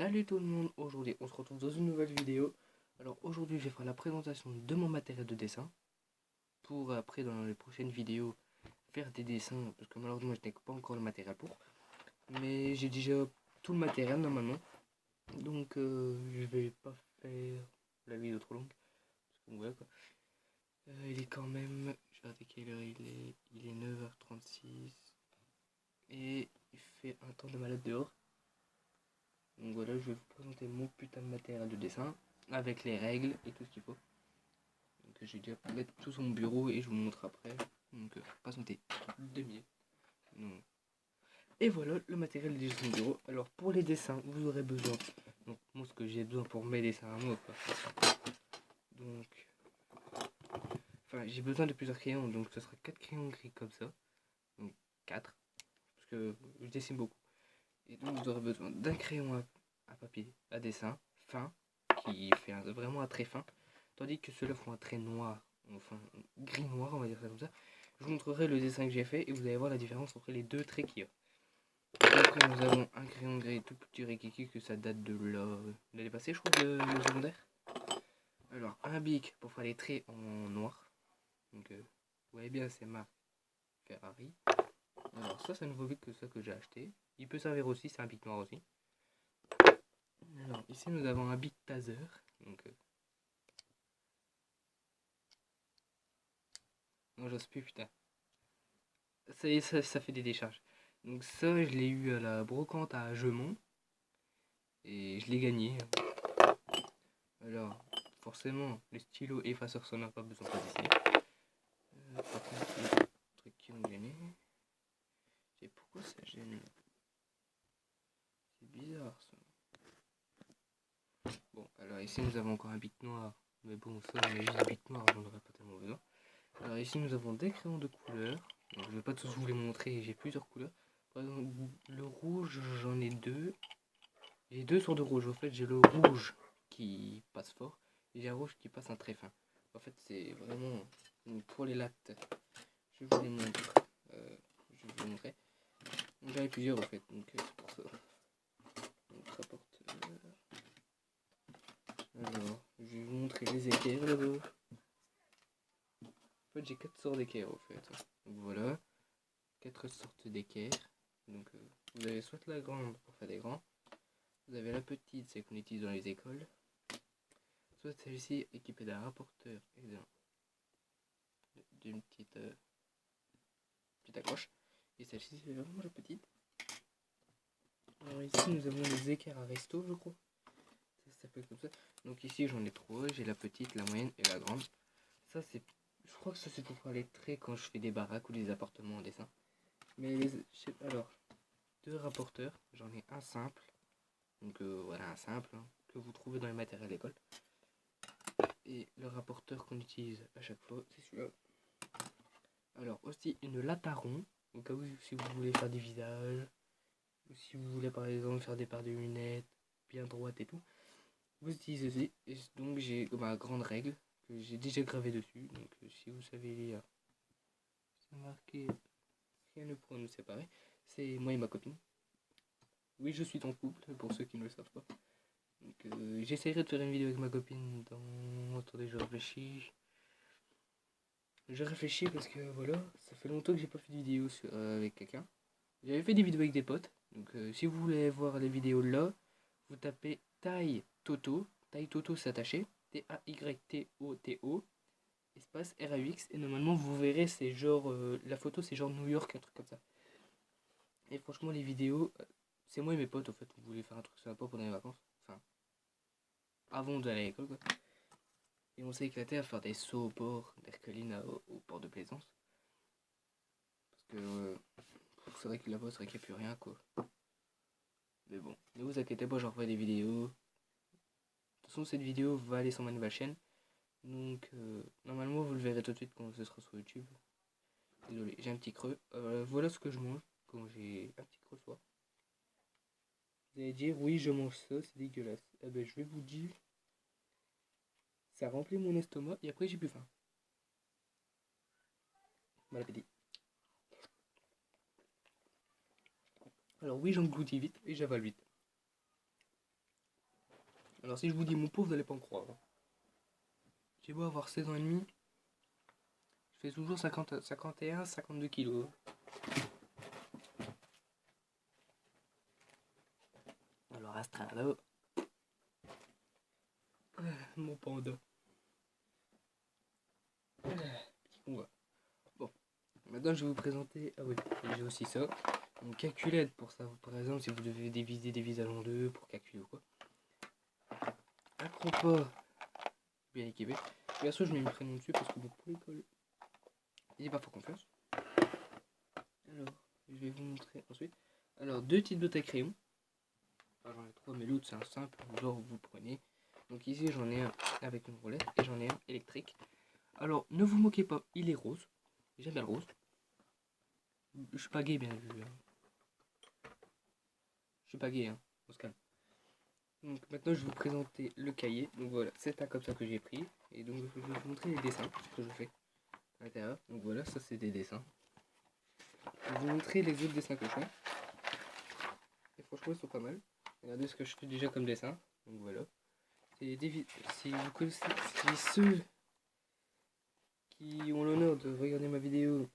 Salut tout le monde, aujourd'hui on se retrouve dans une nouvelle vidéo. Alors aujourd'hui je vais faire la présentation de mon matériel de dessin pour après dans les prochaines vidéos faire des dessins parce que malheureusement je n'ai pas encore le matériel pour. Mais j'ai déjà tout le matériel normalement, donc je vais pas faire la vidéo trop longue. Parce que voilà quoi. Il est quand même, je vais regarder quelle heure il est 9h36 et il fait un temps de malade dehors. Donc voilà, je vais vous présenter mon putain de matériel de dessin avec les règles et tout ce qu'il faut. Donc j'ai déjà mettre tout sur mon bureau et je vous montre après. Donc patientez 2 minutes. Non. Et voilà, le matériel est déjà sur mon bureau. Alors pour les dessins, vous aurez besoin. Donc moi ce que j'ai besoin pour mes dessins à moi quoi. Donc enfin j'ai besoin de plusieurs crayons, donc ce sera 4 crayons gris comme ça. Donc 4. Parce que je dessine beaucoup. Et donc vous aurez besoin d'un crayon à papier, à dessin, fin, qui fait vraiment un trait fin, tandis que ceux-là font un trait noir, enfin gris noir, on va dire ça comme ça. Je vous montrerai le dessin que j'ai fait et vous allez voir la différence entre les deux traits qu'il y a. Après nous avons un crayon gris tout petit rikiki que ça date de l'année passée, je crois, le secondaire. Alors un bic pour faire les traits en noir, donc vous voyez bien c'est marque Ferrari. Alors ça c'est un nouveau bic que ça que j'ai acheté. Il peut servir aussi, c'est un bic noir aussi. Alors ici nous avons un bic taser. Donc non j'ose plus putain. Ça y est, ça fait des décharges. Donc ça je l'ai eu à la brocante à Gemont. Et je l'ai gagné. Alors forcément les stylos effaceurs ça n'a pas besoin de dessiner. Par contre les trucs qui ont gêné. Et pourquoi ça gêne? C'est bizarre ça. Bon alors ici nous avons encore un bic noir. Mais bon ça mais juste un bic noir j'en aurais pas tellement besoin. Alors ici nous avons des crayons de couleur. Donc, je vais pas tous vous les montrer, j'ai plusieurs couleurs. Par exemple le rouge j'en ai deux. J'ai deux sortes de rouge. En fait j'ai le rouge qui passe fort et j'ai un rouge qui passe un très fin. En fait c'est vraiment pour les lattes. Je vous les montre. Je vais vous montrer. J'en ai plusieurs en fait, donc c'est pour ça. Donc rapporteur. Alors je vais vous montrer les équerres là-bas. En fait j'ai 4 sortes d'équerres en fait. Donc voilà. 4 sortes d'équerres. Donc vous avez soit la grande pour faire des grands. Vous avez la petite, c'est qu'on utilise dans les écoles. Soit celle-ci équipée d'un rapporteur et d'une petite accroche. Et celle-ci c'est vraiment la petite. Alors ici nous avons les équerres à resto je crois. Ça s'appelle comme ça. Donc ici j'en ai 3. J'ai la petite, la moyenne et la grande. Ça c'est... Je crois que ça c'est pour faire les traits quand je fais des baraques ou des appartements en dessin. Mais alors, 2 rapporteurs. J'en ai un simple. Donc voilà un simple hein, que vous trouvez dans les matériels d'école. Et le rapporteur qu'on utilise à chaque fois, c'est celui-là. Alors aussi une latte à rond, au cas où si vous voulez faire des visages, ou si vous voulez par exemple faire des paires de lunettes bien droites et tout, vous utilisez aussi. Et donc j'ai ma grande règle que j'ai déjà gravée dessus. Donc si vous savez lire, c'est marqué rien ne pourra nous séparer. C'est moi et ma copine. Oui, je suis en couple pour ceux qui ne le savent pas. Donc j'essaierai de faire une vidéo avec ma copine dans... Attendez, je réfléchis. Je réfléchis parce que voilà, ça fait longtemps que j'ai pas fait de vidéo avec quelqu'un. J'avais fait des vidéos avec des potes. Donc si vous voulez voir les vidéos là, vous tapez taille Toto c'est attaché, T-A-Y-T-O-T-O, espace R-A-U-X, et normalement vous verrez c'est genre, la photo c'est genre New York, un truc comme ça. Et franchement les vidéos, c'est moi et mes potes en fait, on voulait faire un truc sympa pendant les vacances, enfin, avant d'aller à l'école quoi. Et on s'est éclaté à faire des sauts au port d'Erqueline au port de Plaisance. Parce que c'est vrai que là-bas, c'est vrai qu'il n'y a plus rien quoi. Mais bon, ne vous inquiétez pas, j'en referai des vidéos. De toute façon, cette vidéo va aller sur ma nouvelle chaîne. Donc, normalement, vous le verrez tout de suite quand ce sera sur YouTube. Désolé, j'ai un petit creux. Voilà ce que je mange quand j'ai un petit creux le soir. Vous allez dire, oui, je mange ça, c'est dégueulasse. Eh ben, je vais vous dire, ça remplit mon estomac et après, j'ai plus faim. Bon appétit. Alors oui, j'engloutis vite et j'avale vite. Alors si je vous dis mon pauvre, vous n'allez pas en croire. J'ai beau avoir 16 ans et demi, je fais toujours 51, 52 kilos. Alors à ce train-là, mon panda. Petit convoi. Bon, maintenant je vais vous présenter. Ah oui, j'ai aussi ça. Une calculette pour ça. Par exemple, si vous devez diviser des visages en deux pour calculer ou quoi. Un compas bien équipé. Bien sûr, je mets mon prénom dessus parce que bon, pour l'école, il n'est pas fort confiance. Alors, je vais vous montrer ensuite. Alors, deux petites bottes à crayon. Enfin, j'en ai trois, mais l'autre c'est un simple, genre vous le prenez. Donc ici j'en ai un avec une roulette et j'en ai un électrique. Alors ne vous moquez pas, il est rose. J'aime bien le rose. Je suis pas gay, bien vu. Je suis pas gay, hein. On se calme. Donc maintenant je vais vous présenter le cahier. Donc voilà, c'est un comme ça que j'ai pris. Et donc je vais vous montrer les dessins que je fais à l'intérieur. Donc voilà, ça c'est des dessins. Je vais vous montrer les autres dessins que je fais. Et franchement ils sont pas mal. Regardez ce que je fais déjà comme dessin. Donc voilà. Si vous connaissez, si ceux qui ont l'honneur de regarder ma vidéo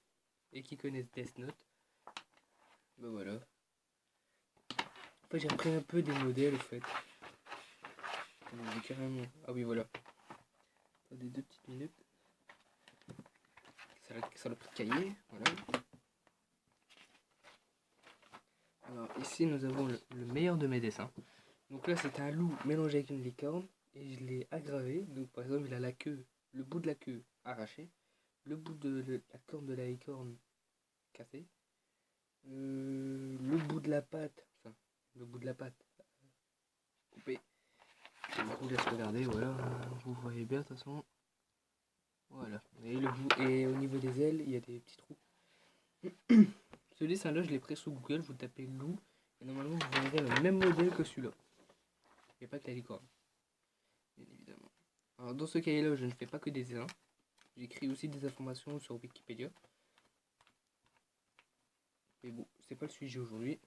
et qui connaissent Death Note, ben voilà. En fait, j'ai repris un peu des modèles, au fait. Carrément. Ah oui, voilà. Attendez 2 petites minutes. Ça le petit cahier, voilà. Alors ici, nous avons le meilleur de mes dessins. Donc là, c'est un loup mélangé avec une licorne et je l'ai aggravé. Donc par exemple, il a la queue, le bout de la queue arraché, le bout de la corne de la licorne cassé, le bout de la patte, enfin, le bout de la patte coupé. Je vous laisse regarder, voilà, vous voyez bien de toute façon. Voilà, et, et au niveau des ailes, il y a des petits trous. Ce dessin là, je l'ai pris sur Google, vous tapez loup, et normalement vous verrez le même modèle que celui-là. Il n'y a pas que la licorne, bien évidemment. Alors dans ce cahier là, je ne fais pas que des dessins, j'écris aussi des informations sur Wikipédia. Mais bon, c'est pas le sujet aujourd'hui.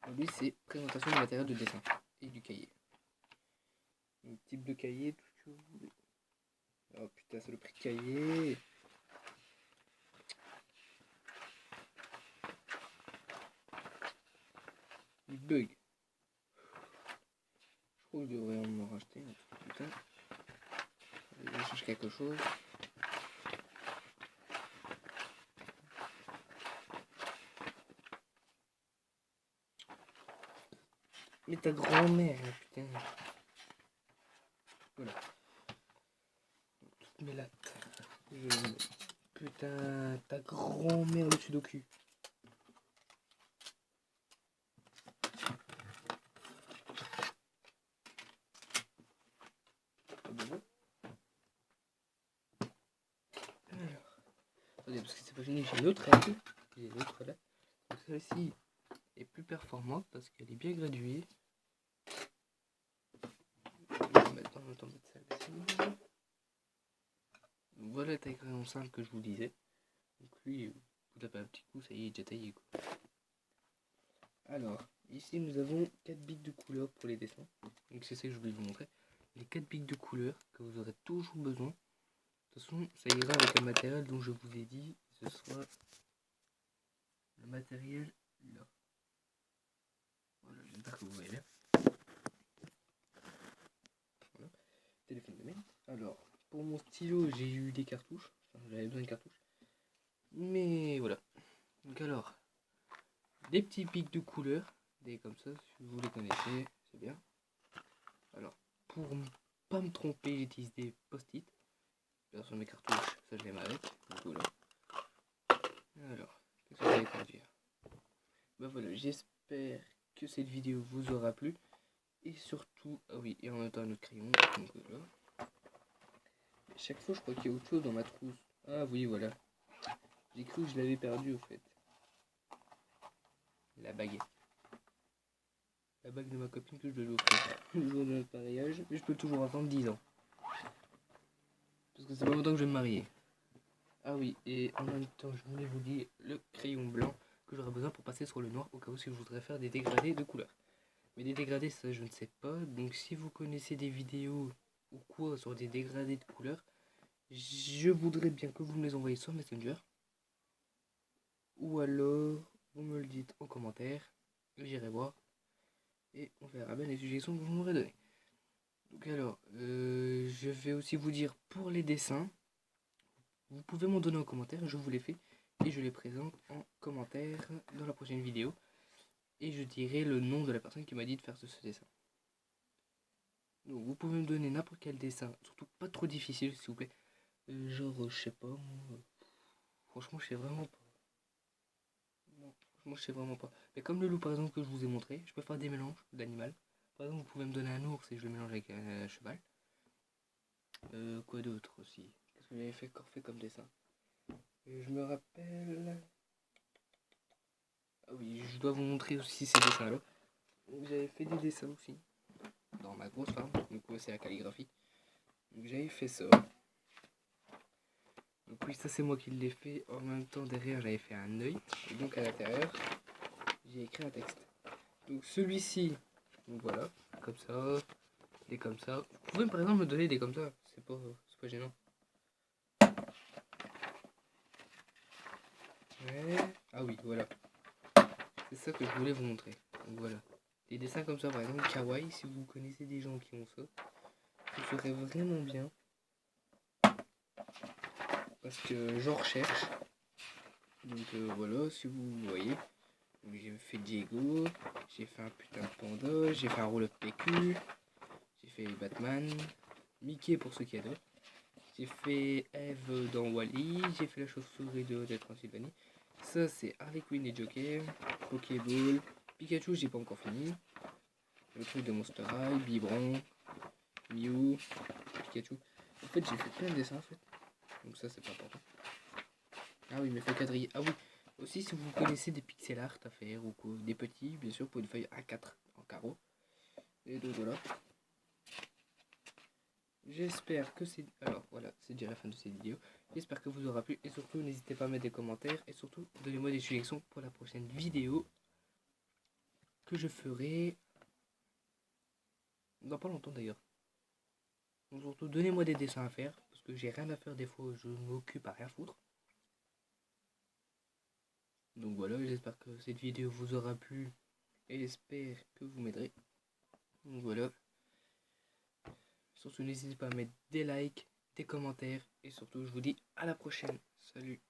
Aujourd'hui c'est présentation du matériel de dessin et du cahier. Un type de cahier, tout ce que vous voulez. Oh putain, c'est le prix de cahier. Il bug. Je crois que je devrais en racheter. Putain. Je cherche quelque chose. Mais ta grand-mère, putain. Voilà. Toutes mes lattes. Putain, ta grand-mère le sudoku. Alors. Attendez, parce que c'est pas fini, j'ai une autre règle. J'ai l'autre là. Donc celle-ci est plus performante parce qu'elle est bien graduée. Je vais mettre en temps de celle-ci. Voilà la taille crayon simple que je vous disais. Donc lui, vous tapez un petit coup, ça y est, déjà taillé quoi. Alors, ici nous avons 4 bics de couleur pour les dessins. Donc c'est ça que je voulais vous montrer. Les 4 bics de couleur que vous aurez toujours besoin. De toute façon, ça ira avec le matériel dont je vous ai dit. Ce sera le matériel là. Voilà, j'espère que vous voyez bien. Voilà. Téléphone de main. Alors, pour mon stylo, j'ai eu des cartouches. Enfin, j'avais besoin de cartouches. Mais voilà. Donc alors, des petits pics de couleur. Des comme ça, si vous les connaissez, c'est bien. Alors, pour pas me tromper, j'utilise des post-it. Sur mes cartouches, ça je les mets avec. Donc voilà. Alors, qu'est-ce que j'allais pour dire? Bah voilà, j'espère que cette vidéo vous aura plu. Et surtout, ah oui, et en même temps un autre crayon. Donc voilà. Chaque fois, je crois qu'il y a autre chose dans ma trousse. Ah oui, voilà. J'ai cru que je l'avais perdu au fait. La bague. La bague de ma copine que je dois lui offrir le jour de notre mariage. Mais je peux toujours attendre 10 ans. Parce que c'est pas longtemps que je vais me marier. Ah oui, et en même temps, je voulais vous dire le crayon blanc que j'aurais besoin pour passer sur le noir au cas où si je voudrais faire des dégradés de couleurs. Mais des dégradés, ça je ne sais pas. Donc si vous connaissez des vidéos ou quoi sur des dégradés de couleurs, je voudrais bien que vous me les envoyiez sur Messenger. Ou alors, vous me le dites en commentaire. J'irai voir. Et on verra bien les suggestions que vous m'aurez données. Donc alors, je vais aussi vous dire pour les dessins. Vous pouvez m'en donner en commentaire, je vous les fais. Et je les présente en commentaire dans la prochaine vidéo. Et je dirai le nom de la personne qui m'a dit de faire ce dessin. Donc vous pouvez me donner n'importe quel dessin, surtout pas trop difficile s'il vous plaît. Genre, je sais pas, franchement je sais vraiment pas. Non, franchement je sais vraiment pas. Mais comme le loup par exemple que je vous ai montré, je peux faire des mélanges d'animal. Par exemple vous pouvez me donner un ours et je le mélange avec un cheval. Quoi d'autre aussi? Qu'est-ce que j'avais encore fait comme dessin? Je me rappelle... Ah oui, je dois vous montrer aussi ces dessins-là. J'avais fait des dessins aussi dans ma grosse farm, donc c'est la calligraphie. Donc j'avais fait ça. Donc oui, ça c'est moi qui l'ai fait. En même temps, derrière, j'avais fait un œil. Et donc à l'intérieur, j'ai écrit un texte. Donc celui-ci, donc voilà, comme ça, des comme ça. Vous pouvez par exemple me donner des comme ça, c'est pas gênant. Ouais. Ah oui, voilà. C'est ça que je voulais vous montrer. Donc voilà. Des dessins comme ça, par exemple, kawaii, si vous connaissez des gens qui ont ça, ce serait vraiment bien. Parce que j'en recherche. Donc voilà, si vous voyez. J'ai fait Diego, j'ai fait un putain de panda, j'ai fait un roll-up PQ, j'ai fait Batman, Mickey pour ceux qui adorent. J'ai fait Eve dans Wall-E, j'ai fait la chauve-souris de Hotel Transylvanie. Ça c'est Harley Quinn et Joker, Pokéball, Pikachu j'ai pas encore fini. Le truc de Monster High, Biberon, Mew, Pikachu. En fait j'ai fait plein de dessins en fait. Donc ça c'est pas important. Ah oui mais faut quadriller. Ah oui. Aussi, si vous connaissez des pixel art à faire ou quoi, des petits, bien sûr, pour une feuille A4 en carreau. Et donc voilà. J'espère que c'est... Alors voilà, c'est déjà la fin de cette vidéo. J'espère que vous aura plu. Et surtout, n'hésitez pas à mettre des commentaires. Et surtout, donnez-moi des suggestions pour la prochaine vidéo que je ferai dans pas longtemps d'ailleurs. Donc surtout, donnez-moi des dessins à faire. Parce que j'ai rien à faire des fois, je m'occupe à rien foutre. Donc voilà, j'espère que cette vidéo vous aura plu. Et j'espère que vous m'aiderez. Donc voilà. Surtout, n'hésitez pas à mettre des likes, des commentaires. Et surtout, je vous dis à la prochaine. Salut.